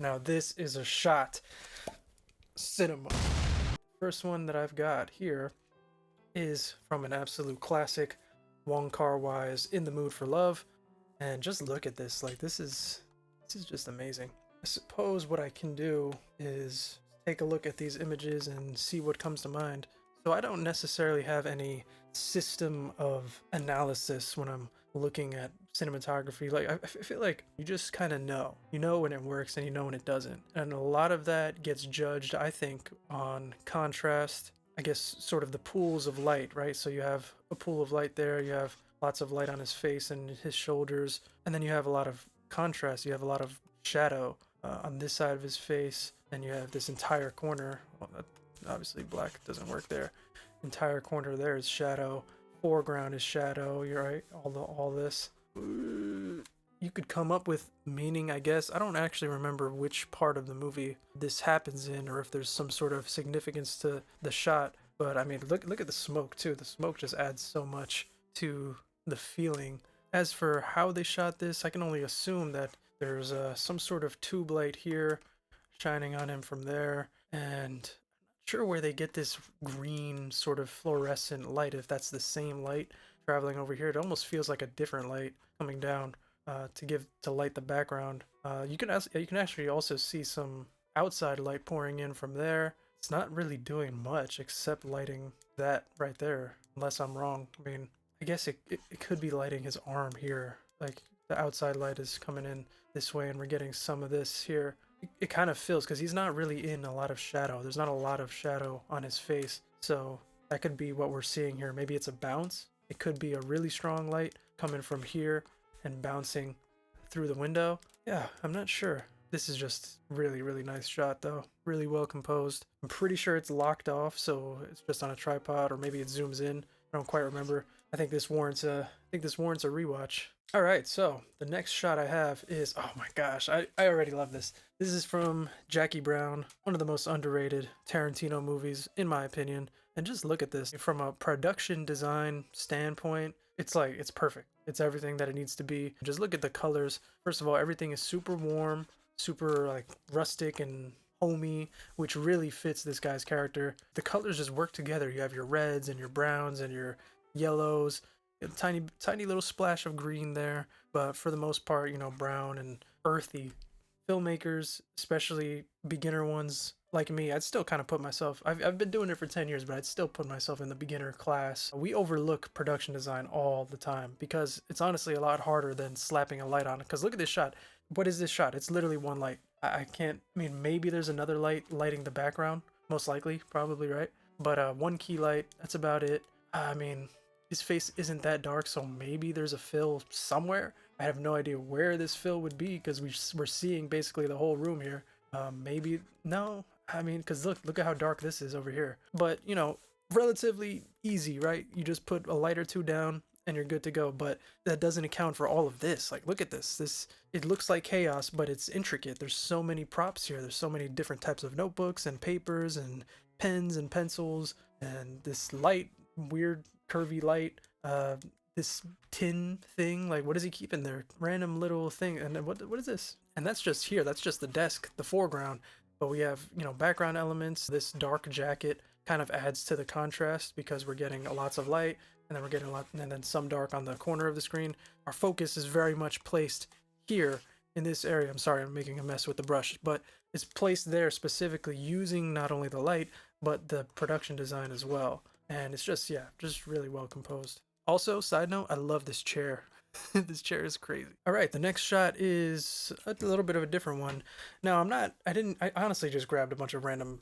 Now this is a shot cinema. First one that I've got here is from an absolute classic, Wong Kar-wai's In the Mood for Love. And just look at this, like this is just amazing. I suppose what I can do is take a look at these images and see what comes to mind. So I don't necessarily have any system of analysis when I'm looking at cinematography. Like I feel like you just kind of know. You know when it works and you know when it doesn't. And a lot of that gets judged, I think, on contrast. I guess sort of the pools of light, right? So you have a pool of light there, you have lots of light on his face and his shoulders, and then you have a lot of contrast. You have a lot of shadow on this side of his face, and you have this entire corner. Well, obviously black doesn't work there. Entire corner there is shadow. Foreground is shadow. You're right. All this. You could come up with meaning, I guess. I don't actually remember which part of the movie this happens in, or if there's some sort of significance to the shot. But I mean, look at the smoke too. The smoke just adds so much to the feeling. As for how they shot this, I can only assume that there's some sort of tube light here shining on him from there, and I'm not sure where they get this green sort of fluorescent light, if that's the same light traveling over here. It almost feels like a different light coming down to light the background. You can actually also see some outside light pouring in from there. It's not really doing much except lighting that right there, unless I'm wrong. I mean, I guess it could be lighting his arm here. Like the outside light is coming in this way and we're getting some of this here. It kind of feels, because he's not really in a lot of shadow. There's not a lot of shadow on his face. So that could be what we're seeing here. Maybe it's a bounce. It could be a really strong light coming from here and bouncing through the window. Yeah, I'm not sure. This is just really, really nice shot though. Really well composed. I'm pretty sure it's locked off, so it's just on a tripod, or maybe it zooms in. I don't quite remember. I think this warrants a rewatch. All right, so the next shot I have is, oh my gosh, I already love this. This is from Jackie Brown, one of the most underrated Tarantino movies, in my opinion. And just look at this. From a production design standpoint, it's perfect. It's everything that it needs to be. Just look at the colors. First of all, everything is super warm, super like rustic and homey, which really fits this guy's character. The colors just work together. You have your reds and your browns and your yellows, a tiny little splash of green there, but for the most part, you know, brown and earthy. Filmmakers, especially beginner ones like me, I'd still kind of put myself, I've been doing it for 10 years, but I'd still put myself in the beginner class. We overlook production design all the time because it's honestly a lot harder than slapping a light on it. Because look at this shot. What is this shot? It's literally one light. I can't, I mean, maybe there's another light lighting the background, most likely, probably, right? But one key light, that's about it. I mean, his face isn't that dark, so maybe there's a fill somewhere. I have no idea where this fill would be because we're seeing basically the whole room here. Maybe, no, I mean, because look at how dark this is over here. But, you know, relatively easy, right? You just put a light or two down and you're good to go. But that doesn't account for all of this. Like, look at this. It looks like chaos, but it's intricate. There's so many props here. There's so many different types of notebooks and papers and pens and pencils, and this light, weird curvy light, this tin thing, like what does he keep in there? Random little thing. And then what is this? And that's just here, that's just the desk, the foreground. But we have, you know, background elements. This dark jacket kind of adds to the contrast because we're getting lots of light, and then we're getting a lot, and then some dark on the corner of the screen. Our focus is very much placed here in this area. I'm sorry, I'm making a mess with the brush, but it's placed there specifically using not only the light but the production design as well. And it's just, yeah, just really well composed. Also, side note, I love this chair. This chair is crazy. All right, the next shot is a little bit of a different one. Now, I honestly just grabbed a bunch of random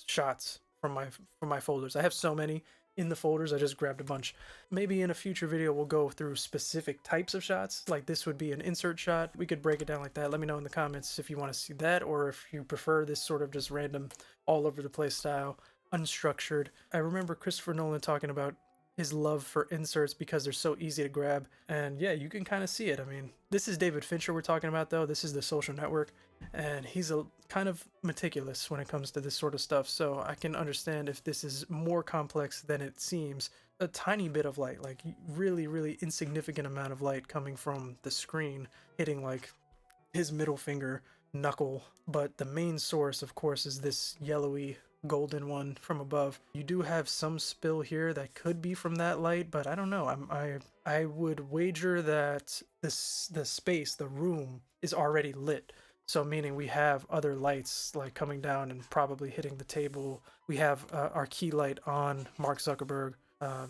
shots from my folders. I have so many in the folders, I just grabbed a bunch. Maybe in a future video, we'll go through specific types of shots. Like this would be an insert shot. We could break it down like that. Let me know in the comments if you want to see that, or if you prefer this sort of just random, all over the place style, unstructured. I remember Christopher Nolan talking about his love for inserts because they're so easy to grab. And yeah, you can kind of see it. I mean, this is David Fincher we're talking about though. This is The Social Network, and he's a kind of meticulous when it comes to this sort of stuff. So I can understand if this is more complex than it seems. A tiny bit of light, like really, really insignificant amount of light coming from the screen, hitting like his middle finger, knuckle, but the main source, of course, is this yellowy golden one from above. You do have some spill here that could be from that light, but I don't know. I would wager that the space, the room, is already lit. So meaning we have other lights like coming down and probably hitting the table. We have our key light on Mark Zuckerberg,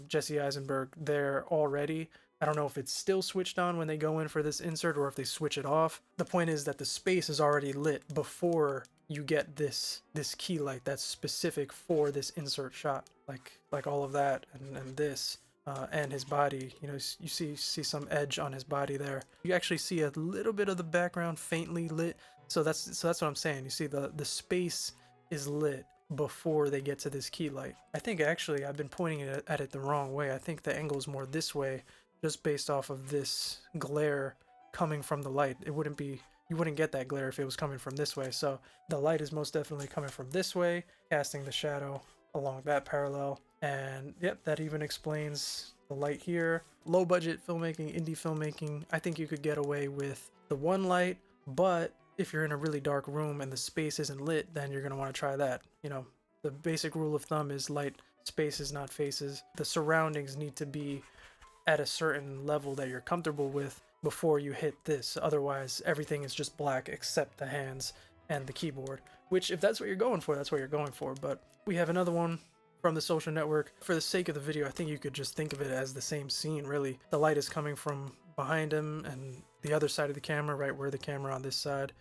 Jesse Eisenberg there already. I don't know if it's still switched on when they go in for this insert or if they switch it off. The point is that the space is already lit before you get this key light that's specific for this insert shot. Like all of that and this. And his body, you know, you see some edge on his body there. You actually see a little bit of the background faintly lit. So that's what I'm saying. You see the space is lit before they get to this key light. I think actually I've been pointing at it the wrong way. I think the angle is more this way, just based off of this glare coming from the light. You wouldn't get that glare if it was coming from this way. So the light is most definitely coming from this way, casting the shadow along that parallel. And yep, that even explains the light here. Low budget filmmaking, indie filmmaking, I think you could get away with the one light, but if you're in a really dark room and the space isn't lit, then you're going to want to try that. You know, the basic rule of thumb is light spaces, not faces. The surroundings need to be at a certain level that you're comfortable with before you hit this. Otherwise, everything is just black except the hands and the keyboard, which if that's what you're going for, that's what you're going for. But we have another one from The Social Network. For the sake of the video, I think you could just think of it as the same scene, really. The light is coming from behind him and the other side of the camera, right where the camera on this side,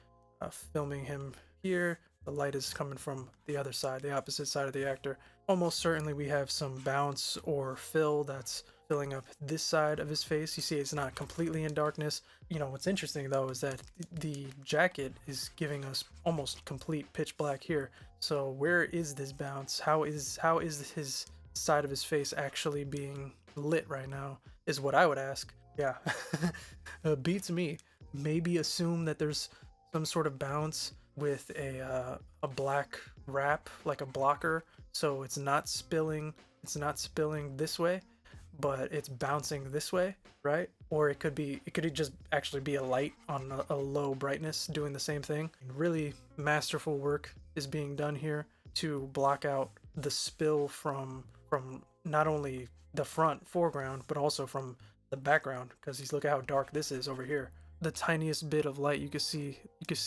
filming him here. The light is coming from the other side, the opposite side of the actor. Almost certainly we have some bounce or fill that's filling up this side of his face. You see it's not completely in darkness. You know, what's interesting though is that the jacket is giving us almost complete pitch black here. So where is this bounce? How is his side of his face actually being lit right now is what I would ask. Yeah. Beats me. Maybe assume that there's some sort of bounce with a black wrap, like a blocker, so it's not spilling this way, but it's bouncing this way, right? Or it could just actually be a light on a low brightness doing the same thing. Really masterful work is being done here to block out the spill from not only the front foreground but also from the background, because look at how dark this is over here. The tiniest bit of light you can see,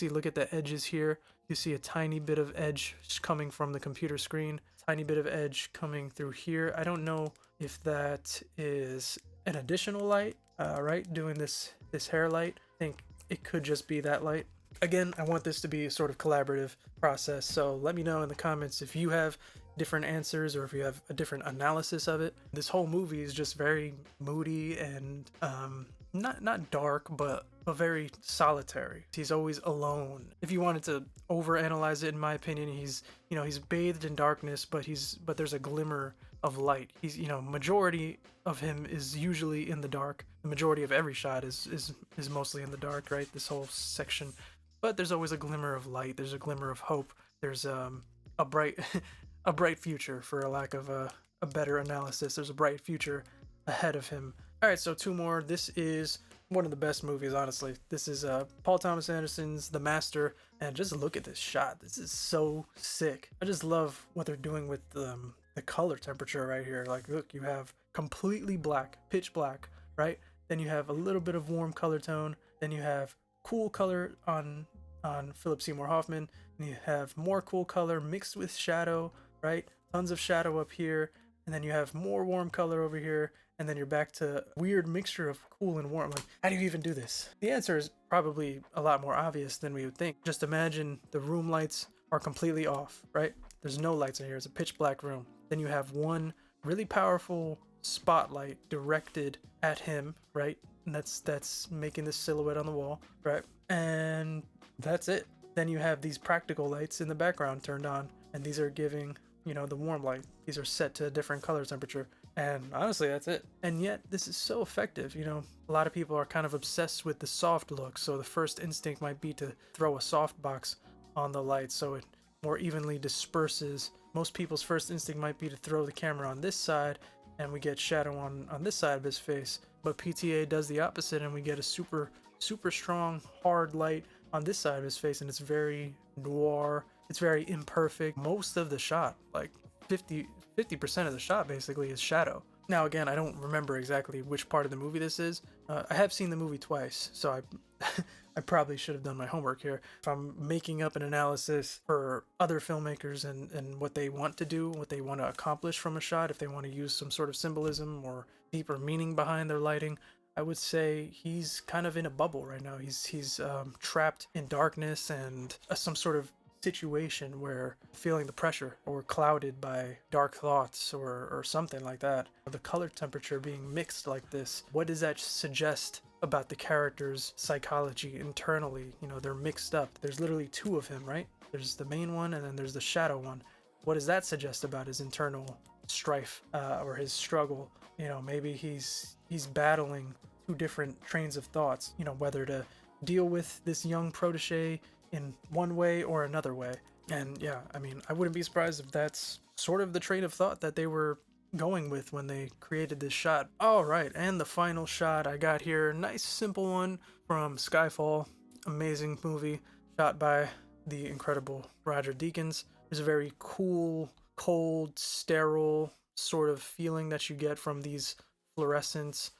look at the edges here. You see a tiny bit of edge coming from the computer screen, tiny bit of edge coming through here. I don't know if that is an additional light, right, doing this hair light. I think it could just be that light. Again, I want this to be a sort of collaborative process, so let me know in the comments if you have different answers or if you have a different analysis of it. This whole movie is just very moody and not dark, but very solitary. He's always alone. If you wanted to overanalyze it, in my opinion, he's bathed in darkness, but there's a glimmer of light. He's, majority of him is usually in the dark. The majority of every shot is mostly in the dark, right? This whole section. But there's always a glimmer of light. There's a glimmer of hope. There's a bright a bright future, for a lack of a better analysis. There's a bright future ahead of him. All right, so two more. This is one of the best movies, honestly. This is Paul Thomas Anderson's The Master, and just look at this shot. This is so sick. I just love what they're doing with the color temperature right here. Like, look, you have completely black, pitch black, right? Then you have a little bit of warm color tone. Then you have cool color on Philip Seymour Hoffman, and you have more cool color mixed with shadow, right? Tons of shadow up here, and then you have more warm color over here, and then you're back to weird mixture of cool and warm. Like, how do you even do this? The answer is probably a lot more obvious than we would think. Just imagine the room lights are completely off, right? There's no lights in here. It's a pitch black room. Then you have one really powerful spotlight directed at him, right? And that's making this silhouette on the wall, right? And that's it. Then you have these practical lights in the background turned on, and these are giving, the warm light. These are set to a different color temperature. And honestly, that's it. And yet, this is so effective. A lot of people are kind of obsessed with the soft look, so the first instinct might be to throw a soft box on the light so it more evenly disperses. Most people's first instinct might be to throw the camera on this side, and we get shadow on this side of his face. But PTA does the opposite, and we get a super strong, hard light on this side of his face, and it's very noir. It's very imperfect. Most of the shot, like 50% of the shot basically is shadow. Now again, I don't remember exactly which part of the movie this is. I have seen the movie twice, so I I probably should have done my homework here. If I'm making up an analysis for other filmmakers and what they want to do, what they want to accomplish from a shot, if they want to use some sort of symbolism or deeper meaning behind their lighting, I would say he's kind of in a bubble right now. He's trapped in darkness and some sort of situation where feeling the pressure or clouded by dark thoughts or something like that. The color temperature being mixed like this, what does that suggest about the character's psychology internally? You know, they're mixed up. There's literally two of him, right? There's the main one and then there's the shadow one. What does that suggest about his internal strife or his struggle? You know, maybe he's battling two different trains of thoughts, you know, whether to deal with this young protege in one way or another way. And yeah, I mean, I wouldn't be surprised if that's sort of the train of thought that they were going with when they created this shot. All right, and the final shot I got here, nice simple one from Skyfall, amazing movie, shot by the incredible Roger Deakins. There's a very cool, cold, sterile sort of feeling that you get from these fluorescents,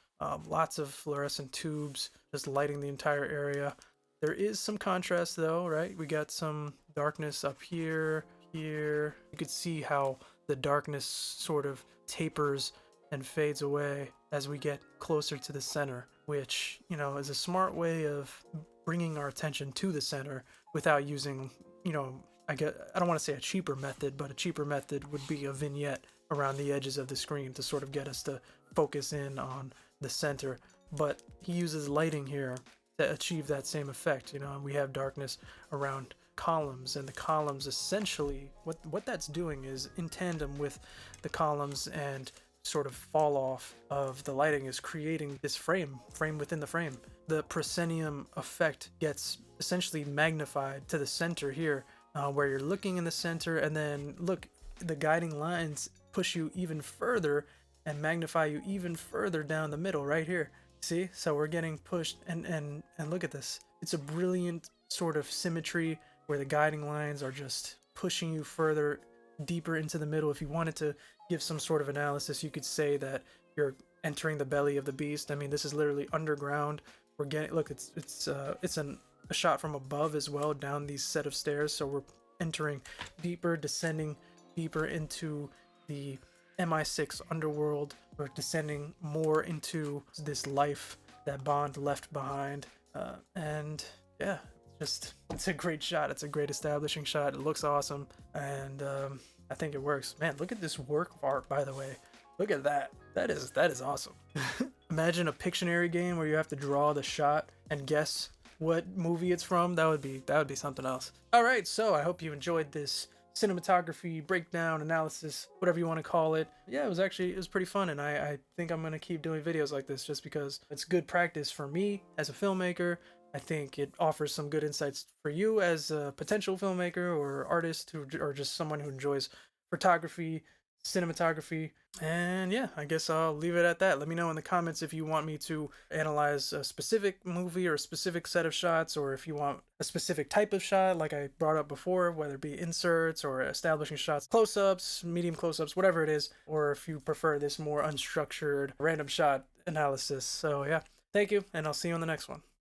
lots of fluorescent tubes just lighting the entire area. There is some contrast though, right? We got some darkness up here, here. You could see how the darkness sort of tapers and fades away as we get closer to the center, which, you know, is a smart way of bringing our attention to the center without using, you know, I don't want to say a cheaper method, but a cheaper method would be a vignette around the edges of the screen to sort of get us to focus in on the center. But he uses lighting here to achieve that same effect. You know, and we have darkness around columns, and the columns essentially what that's doing is in tandem with the columns and sort of fall off of the lighting is creating this frame within the frame. The proscenium effect gets essentially magnified to the center here, where you're looking in the center, and then look, the guiding lines push you even further and magnify you even further down the middle right here. See, so we're getting pushed, and look at this. It's a brilliant sort of symmetry where the guiding lines are just pushing you further deeper into the middle. If you wanted to give some sort of analysis, you could say that you're entering the belly of the beast. I mean, this is literally underground. We're getting, look, it's a shot from above as well, down these set of stairs. So we're entering deeper, descending deeper into the MI6 underworld. We're descending more into this life that Bond left behind. And yeah, it's a great shot. It's a great establishing shot. It looks awesome, and I think it works. Man, look at this work of art, by the way. Look at that. That is awesome. Imagine a Pictionary game where you have to draw the shot and guess what movie it's from. That would be something else. All right, so I hope you enjoyed this cinematography breakdown, analysis, whatever you want to call it. Yeah, it was pretty fun, and I think I'm gonna keep doing videos like this just because it's good practice for me as a filmmaker. I think it offers some good insights for you as a potential filmmaker or artist or just someone who enjoys photography, cinematography. And yeah, I guess I'll leave it at that. Let me know in the comments if you want me to analyze a specific movie or a specific set of shots, or if you want a specific type of shot like I brought up before, whether it be inserts or establishing shots, close-ups, medium close-ups, whatever it is, or if you prefer this more unstructured random shot analysis. So yeah, thank you, and I'll see you on the next one.